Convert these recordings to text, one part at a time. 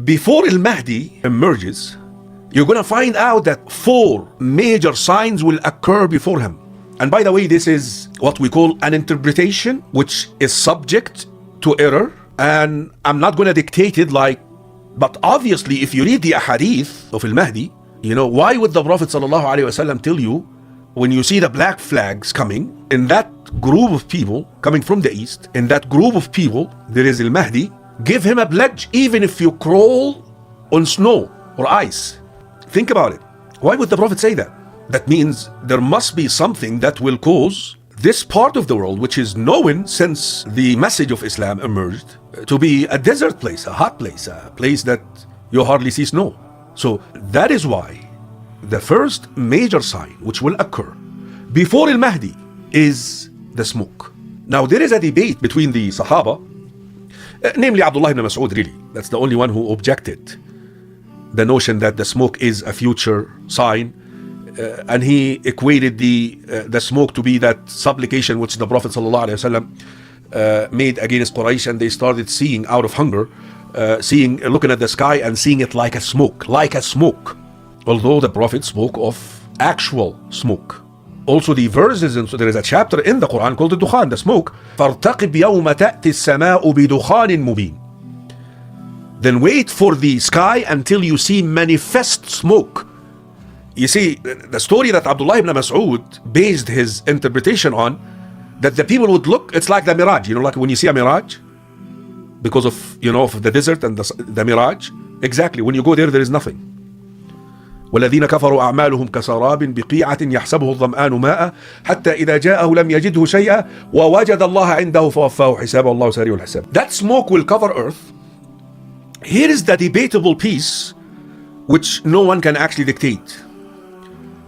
before Al-Mahdi emerges, you're going to find out that 4 major signs will occur before him. And by the way, this is what we call an interpretation, which is subject to error. And I'm not going to dictate it but obviously if you read the ahadith of Al-Mahdi, why would the Prophet ﷺ tell you, when you see the black flags coming, in that group of people coming from the east, in that group of people, there is Al-Mahdi, give him a pledge, even if you crawl on snow or ice. Think about it. Why would the Prophet say that? That means there must be something that will cause this part of the world, which is known since the message of Islam emerged, to be a desert place, a hot place, a place that you hardly see snow. So that is why the first major sign which will occur before Al-Mahdi is the smoke. Now there is a debate between the Sahaba, namely Abdullah ibn Mas'ud, really. That's the only one who objected the notion that the smoke is a future sign, and he equated the smoke to be that supplication which the Prophet ﷺ made against Quraysh, and they started seeing out of hunger, looking at the sky and seeing it like a smoke, although the Prophet spoke of actual smoke. Also the verses, and so there is a chapter in the Quran called the Dukhan, the smoke. فَارْتَقِبْ يَوْمَ تَأْتِ السَّمَاءُ بِدُخَانٍ مُبِينٍ. Then wait for the sky until you see manifest smoke. You see, the story that Abdullah ibn Mas'ud based his interpretation on, that the people would look, it's like the mirage, like when you see a mirage, because of, of the desert and the mirage. Exactly, when you go there is nothing. والذين كفروا أعمالهم كسراب بقيعة يحسبه الظمآن ماء حتى إذا جاءه لم يجده شيئا ووجد الله عنده فوفاه حسابه والله سريع الحساب. That smoke will cover earth. Here is the debatable piece which no one can actually dictate,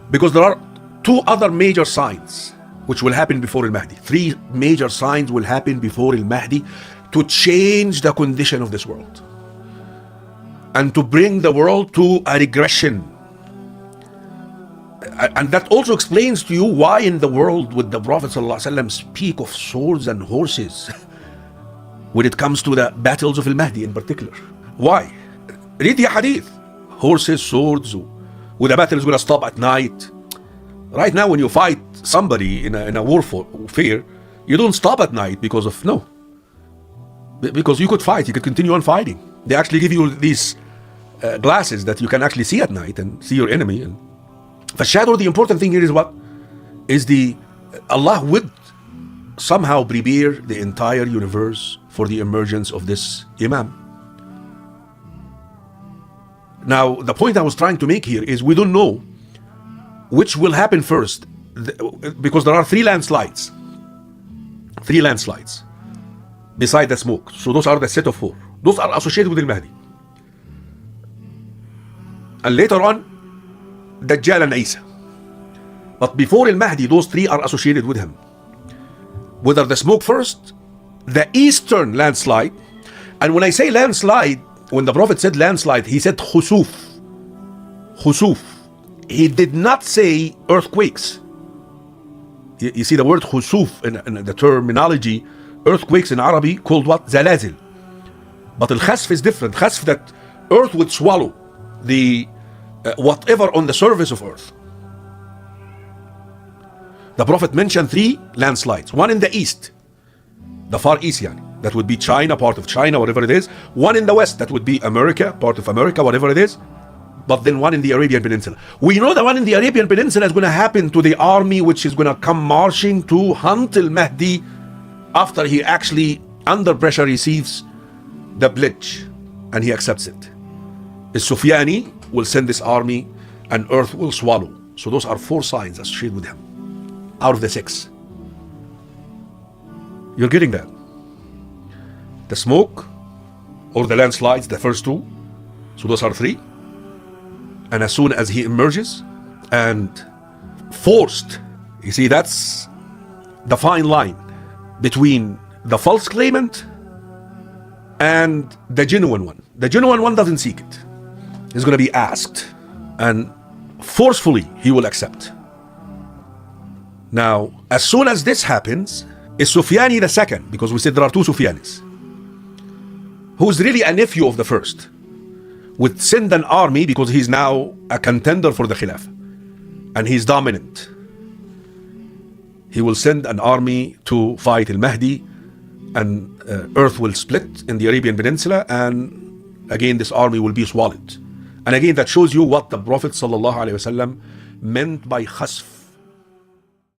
because there are 2 other major signs which will happen before Al-Mahdi. 3 major signs will happen before Al-Mahdi to change the condition of this world and to bring the world to a regression. And that also explains to you why in the world would the Prophet ﷺ speak of swords and horses when it comes to the battles of Al-Mahdi in particular. Why? Read the hadith. Horses, swords, when the battle is going to stop at night. Right now when you fight somebody in a warfare, you don't stop at night because you could fight, you could continue on fighting. They actually give you these glasses that you can actually see at night and see your enemy. And the important thing here is what? Is Allah would somehow prepare the entire universe for the emergence of this Imam. Now, the point I was trying to make here is we don't know which will happen first, because there are 3 landslides. 3 landslides beside the smoke. So those are the set of 4. Those are associated with Al-Mahdi. And later on, Dajjal and Isa. But before Al-Mahdi, those 3 are associated with him. Whether the smoke first, the eastern landslide. And when I say landslide, when the Prophet said landslide, he said khusuf. Khusuf. He did not say earthquakes. You see the word khusuf in the terminology, earthquakes in Arabic called what? Zalazil. But al-khasf is different. Khasf, that earth would swallow the whatever on the surface of earth. The Prophet mentioned 3 landslides. One in the east, the Far East, that would be China, part of China, whatever it is. One in the west, that would be America, part of America, whatever it is. But then one in the Arabian Peninsula. We know the one in the Arabian Peninsula is going to happen to the army which is going to come marching to hunt Al-Mahdi after he actually, under pressure, receives the pledge and he accepts it. Sufyani will send this army and earth will swallow. So those are 4 signs associated with him out of the 6. You're getting that? The smoke or the landslides, the first 2. So those are 3. And as soon as he emerges and forced, you see, that's the fine line between the false claimant and the genuine one. The genuine one doesn't seek it. He's going to be asked, and forcefully he will accept. Now, as soon as this happens, is Sufyani the second, because we said there are 2 Sufyanis, who's really a nephew of the first. would send an army, because he's now a contender for the Khilafah and he's dominant. He will send an army to fight al-Mahdi, and earth will split in the Arabian Peninsula, and again this army will be swallowed. And again that shows you what the Prophet ﷺ meant by khasf.